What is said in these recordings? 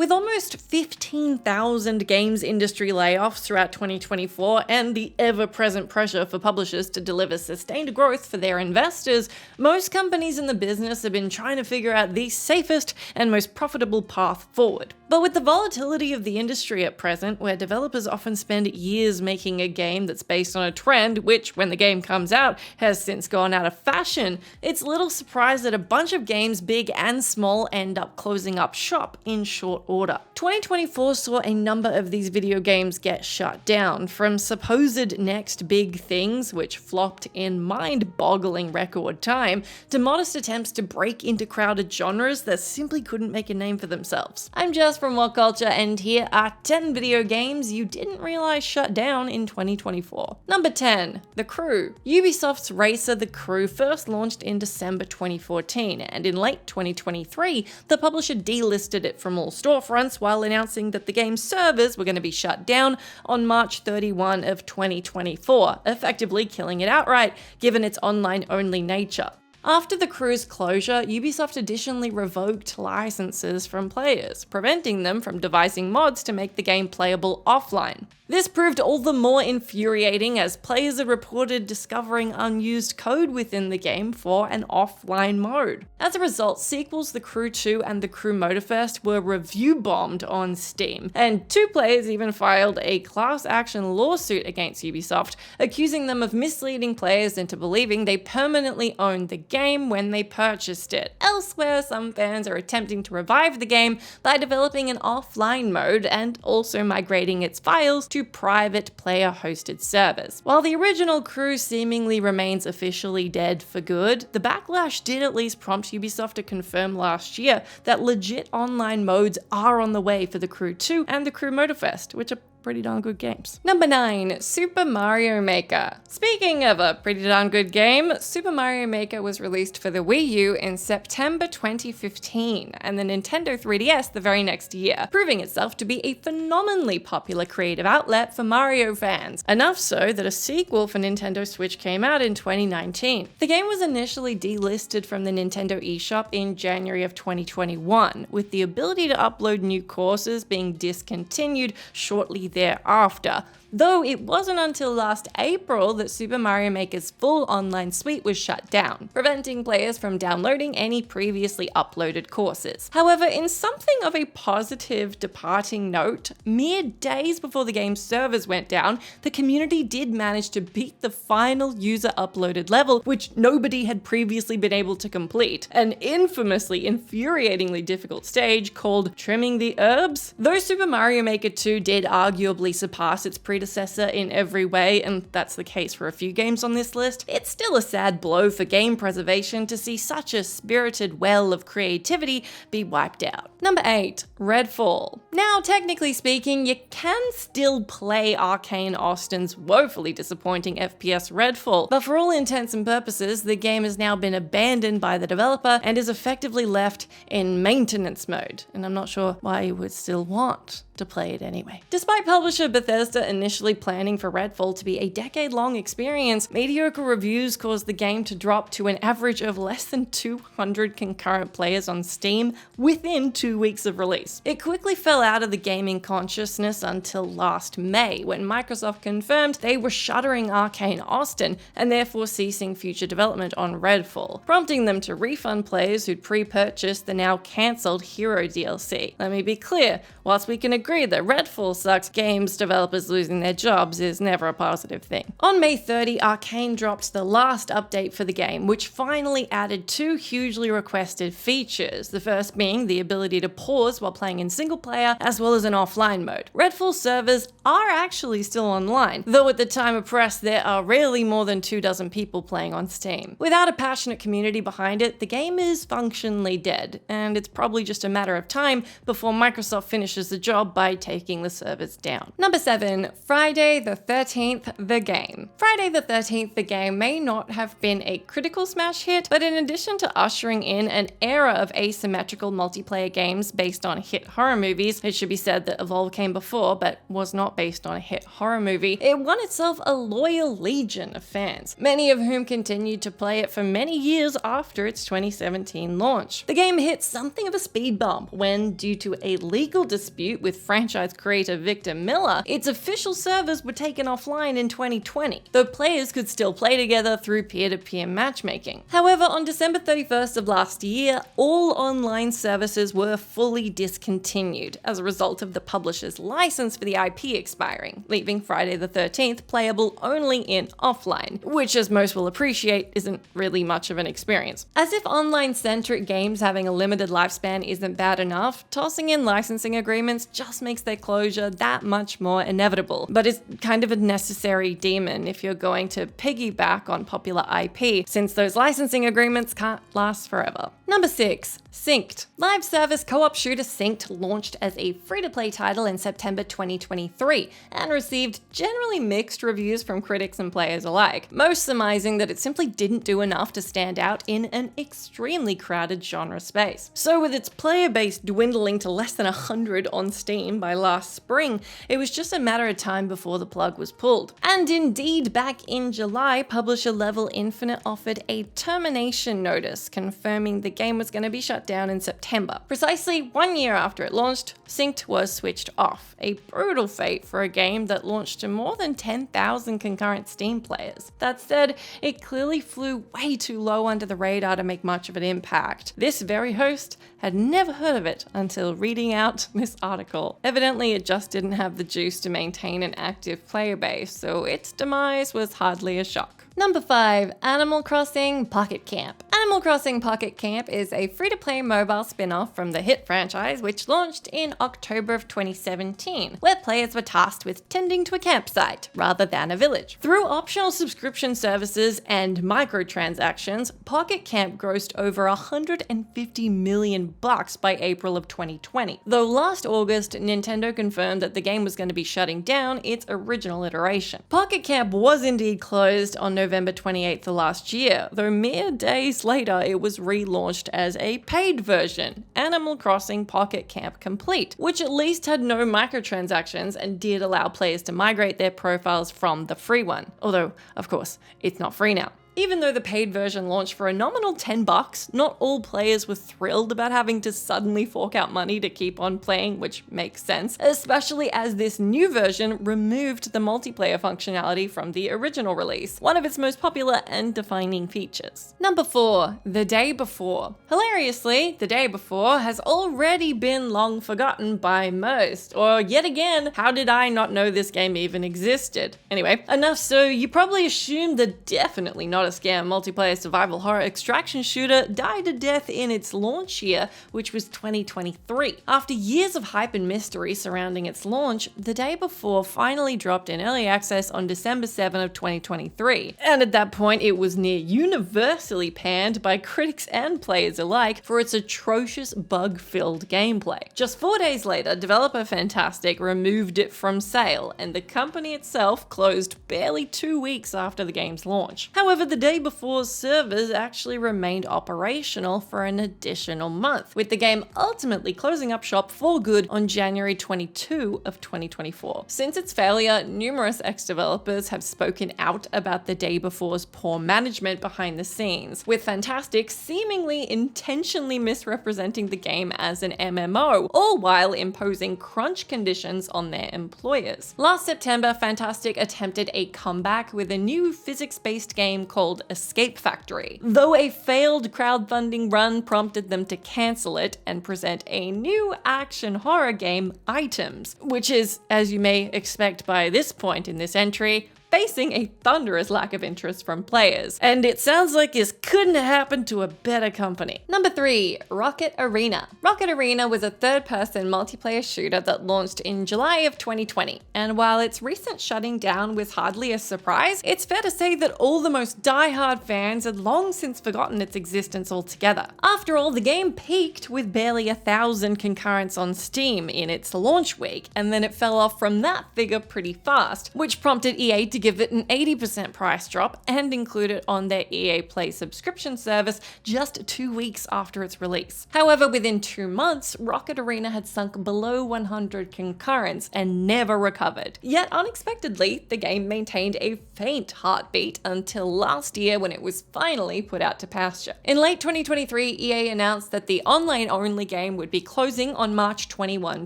With almost 15,000 games industry layoffs throughout 2024 and the ever-present pressure for publishers to deliver sustained growth for their investors, most companies in the business have been trying to figure out the safest and most profitable path forward. But with the volatility of the industry at present, where developers often spend years making a game that's based on a trend, which, when the game comes out, has since gone out of fashion, it's little surprise that a bunch of games, big and small, end up closing up shop in short order. 2024 saw a number of these video games get shut down, from supposed next big things, which flopped in mind-boggling record time, to modest attempts to break into crowded genres that simply couldn't make a name for themselves. I'm Jess from WhatCulture, and here are 10 video games you didn't realize shut down in 2024. Number 10, The Crew. Ubisoft's racer The Crew first launched in December 2014, and in late 2023, the publisher delisted it from all storefronts while announcing that the game's servers were going to be shut down on March 31 of 2024, effectively killing it outright, given its online-only nature. After The Crew's closure, Ubisoft additionally revoked licenses from players, preventing them from devising mods to make the game playable offline. This proved all the more infuriating as players had reported discovering unused code within the game for an offline mode. As a result, sequels The Crew 2 and The Crew Motorfest were review-bombed on Steam, and two players even filed a class action lawsuit against Ubisoft, accusing them of misleading players into believing they permanently owned the game when they purchased it. Elsewhere, some fans are attempting to revive the game by developing an offline mode and also migrating its files to private player-hosted servers. While the original Crew seemingly remains officially dead for good, the backlash did at least prompt Ubisoft to confirm last year that legit online modes are on the way for The Crew 2 and The Crew Motorfest, which are pretty darn good games. Number 9, Super Mario Maker. Speaking of a pretty darn good game, Super Mario Maker was released for the Wii U in September 2015 and the Nintendo 3DS the very next year, proving itself to be a phenomenally popular creative outlet for Mario fans, enough so that a sequel for Nintendo Switch came out in 2019. The game was initially delisted from the Nintendo eShop in January of 2021, with the ability to upload new courses being discontinued shortly thereafter, though it wasn't until last April that Super Mario Maker's full online suite was shut down, preventing players from downloading any previously uploaded courses. However, in something of a positive departing note, mere days before the game's servers went down, the community did manage to beat the final user uploaded level, which nobody had previously been able to complete, an infamously infuriatingly difficult stage called Trimming the Herbs. Though Super Mario Maker 2 did arguably surpass its predecessor in every way, and that's the case for a few games on this list, it's still a sad blow for game preservation to see such a spirited well of creativity be wiped out. Number 8, Redfall. Now, technically speaking, you can still play Arcane Austin's woefully disappointing FPS Redfall, but for all intents and purposes, the game has now been abandoned by the developer and is effectively left in maintenance mode, and I'm not sure why you would still want to play it anyway. Despite publisher Bethesda initially planning for Redfall to be a decade-long experience, mediocre reviews caused the game to drop to an average of less than 200 concurrent players on Steam within 2 weeks of release. It quickly fell out of the gaming consciousness until last May, when Microsoft confirmed they were shuttering Arcane Austin and therefore ceasing future development on Redfall, prompting them to refund players who'd pre-purchased the now cancelled Hero DLC. Let me be clear, whilst we can agree that Redfall sucks, games developers losing their jobs is never a positive thing. On May 30, Arcane dropped the last update for the game, which finally added 2 hugely requested features, the first being the ability to pause while playing in single player, as well as an offline mode. Redfall servers are actually still online, though at the time of press there are rarely more than 24 people playing on Steam. Without a passionate community behind it, the game is functionally dead, and it's probably just a matter of time before Microsoft finishes the job by taking the servers down. Number 7, Friday the 13th, the game. Friday the 13th, the game may not have been a critical smash hit, but in addition to ushering in an era of asymmetrical multiplayer games based on hit horror movies, It should be said that Evolve came before, but was not based on a hit horror movie. It won itself a loyal legion of fans, many of whom continued to play it for many years after its 2017 launch. The game hit something of a speed bump when, due to a legal dispute with franchise creator Victor Miller, its official servers were taken offline in 2020, though players could still play together through peer-to-peer matchmaking. However, on December 31st of last year, all online services were fully discontinued as a result of the publisher's license for the IP expiring, leaving Friday the 13th playable only in offline, which, as most will appreciate, isn't really much of an experience. As if online-centric games having a limited lifespan isn't bad enough, tossing in licensing agreements just makes their closure that much more inevitable, but it's kind of a necessary demon if you're going to piggyback on popular IP, since those licensing agreements can't last forever. Number 6. Synced. Live service co-op shooter Synced launched as a free-to-play title in September 2023 and received generally mixed reviews from critics and players alike, most surmising that it simply didn't do enough to stand out in an extremely crowded genre space. So with its player base dwindling to less than 100 on Steam by last spring, it was just a matter of time before the plug was pulled. And indeed, back in July, publisher Level Infinite offered a termination notice confirming the game was going to be shut down in September. Precisely 1 year after it launched, Synced was switched off, a brutal fate for a game that launched to more than 10,000 concurrent Steam players. That said, it clearly flew way too low under the radar to make much of an impact. This very host had never heard of it until reading out this article. Evidently, it just didn't have the juice to maintain an active player base, so its demise was hardly a shock. Number 5. Animal Crossing Pocket Camp. Animal Crossing Pocket Camp is a free-to-play mobile spin-off from the hit franchise, which launched in October of 2017, where players were tasked with tending to a campsite rather than a village. Through optional subscription services and microtransactions, Pocket Camp grossed over $150 million by April of 2020. Though last August, Nintendo confirmed that the game was going to be shutting down its original iteration. Pocket Camp was indeed closed on November 28th of last year, though mere days later it was relaunched as a paid version, Animal Crossing Pocket Camp Complete, which at least had no microtransactions and did allow players to migrate their profiles from the free one. Although, of course, it's not free now. Even though the paid version launched for a nominal $10, not all players were thrilled about having to suddenly fork out money to keep on playing, which makes sense, especially as this new version removed the multiplayer functionality from the original release, one of its most popular and defining features. Number 4. The Day Before. Hilariously, The Day Before has already been long forgotten by most, or yet again, how did I not know this game even existed? Anyway, enough so you probably assumed that definitely not a scam multiplayer survival horror extraction shooter died a death in its launch year, which was 2023. After years of hype and mystery surrounding its launch, The Day Before finally dropped in early access on December 7 of 2023. And at that point, it was near universally panned by critics and players alike for its atrocious bug-filled gameplay. Just 4 days later, developer Fantastic removed it from sale, and the company itself closed barely 2 weeks after the game's launch. However, The Day Before's servers actually remained operational for an additional month, with the game ultimately closing up shop for good on January 22 of 2024. Since its failure, numerous ex-developers have spoken out about The Day Before's poor management behind the scenes, with Fantastic seemingly intentionally misrepresenting the game as an MMO, all while imposing crunch conditions on their employers. Last September, Fantastic attempted a comeback with a new physics-based game called Escape Factory, though a failed crowdfunding run prompted them to cancel it and present a new action horror game, Items, which is, as you may expect by this point in this entry, facing a thunderous lack of interest from players. And it sounds like this couldn't have happened to a better company. Number 3. Rocket Arena. Rocket Arena was a third-person multiplayer shooter that launched in July of 2020. And while its recent shutting down was hardly a surprise, it's fair to say that all the most die-hard fans had long since forgotten its existence altogether. After all, the game peaked with barely 1,000 concurrents on Steam in its launch week, and then it fell off from that figure pretty fast, which prompted EA to give it an 80% price drop and include it on their EA Play subscription service just 2 weeks after its release. However, within 2 months, Rocket Arena had sunk below 100 concurrents and never recovered. Yet unexpectedly, the game maintained a faint heartbeat until last year when it was finally put out to pasture. In late 2023, EA announced that the online-only game would be closing on March 21,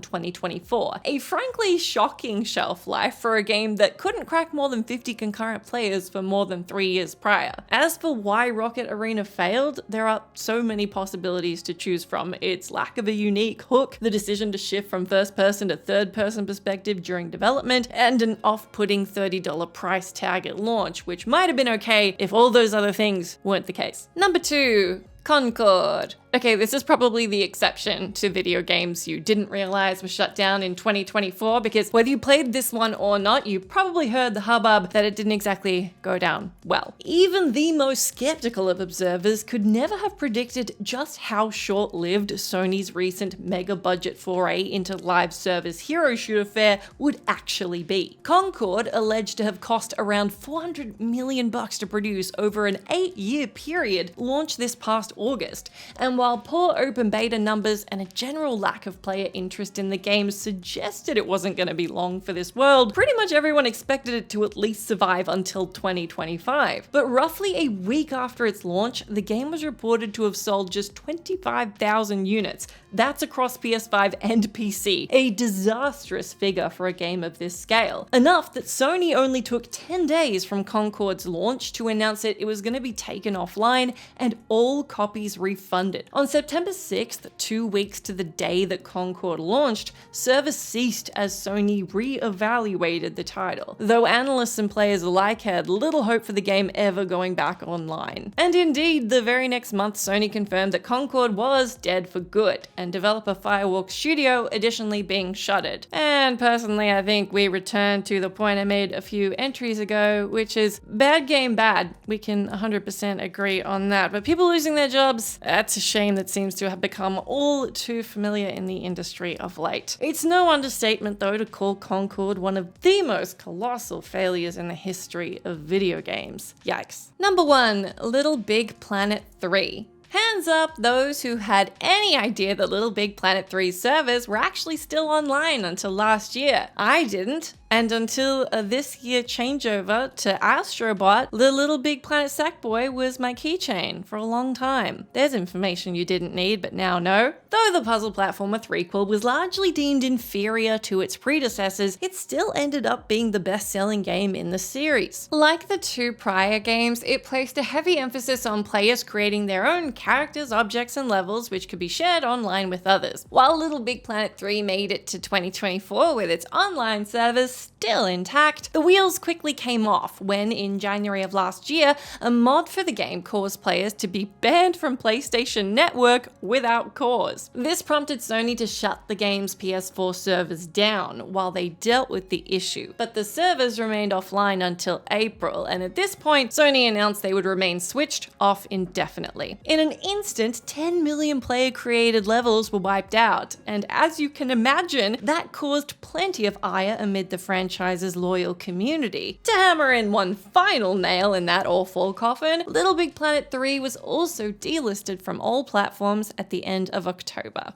2024. A frankly shocking shelf life for a game that couldn't crack more than 50 concurrent players for more than 3 years prior. As for why Rocket Arena failed, there are so many possibilities to choose from. Its lack of a unique hook, the decision to shift from first-person to third-person perspective during development, and an off-putting $30 price tag at launch, which might have been okay if all those other things weren't the case. Number 2. Concord. Okay, this is probably the exception to video games you didn't realize were shut down in 2024, because whether you played this one or not, you probably heard the hubbub that it didn't exactly go down well. Even the most skeptical of observers could never have predicted just how short-lived Sony's recent mega-budget foray into live service hero shooter fare would actually be. Concord, alleged to have cost around $400 million to produce over an 8-year period, launched this past August, and while poor open beta numbers and a general lack of player interest in the game suggested it wasn't going to be long for this world, pretty much everyone expected it to at least survive until 2025. But roughly a week after its launch, the game was reported to have sold just 25,000 units. That's across PS5 and PC, a disastrous figure for a game of this scale. Enough that Sony only took 10 days from Concord's launch to announce it was going to be taken offline and all copies refunded. On September 6th, 2 weeks to the day that Concord launched, service ceased as Sony re-evaluated the title, though analysts and players alike had little hope for the game ever going back online. And indeed, the very next month, Sony confirmed that Concord was dead for good, and developer Firewalk Studio additionally being shuttered. And personally, I think we return to the point I made a few entries ago, which is bad game bad. We can 100% agree on that, but people losing their jobs, that's a shame that seems to have become all too familiar in the industry of late. It's no understatement though to call Concord one of the most colossal failures in the history of video games. Yikes. Number 1, Little Big Planet 3. Hands up those who had any idea that Little Big Planet 3's servers were actually still online until last year. I didn't. And until this year changeover to Astrobot, the Little Big Planet Sackboy was my keychain for a long time. There's information you didn't need but now know. Though the puzzle platformer threequel was largely deemed inferior to its predecessors, it still ended up being the best-selling game in the series. Like the 2 prior games, it placed a heavy emphasis on players creating their own characters, objects, and levels which could be shared online with others. While Little Big Planet 3 made it to 2024 with its online service still intact, the wheels quickly came off when, in January of last year, a mod for the game caused players to be banned from PlayStation Network without cause. This prompted Sony to shut the game's PS4 servers down while they dealt with the issue, but the servers remained offline until April, and at this point, Sony announced they would remain switched off indefinitely. In an instant, 10 million player-created levels were wiped out, and as you can imagine, that caused plenty of ire amid the franchise's loyal community. To hammer in one final nail in that awful coffin, Little Big Planet 3 was also delisted from all platforms at the end of October.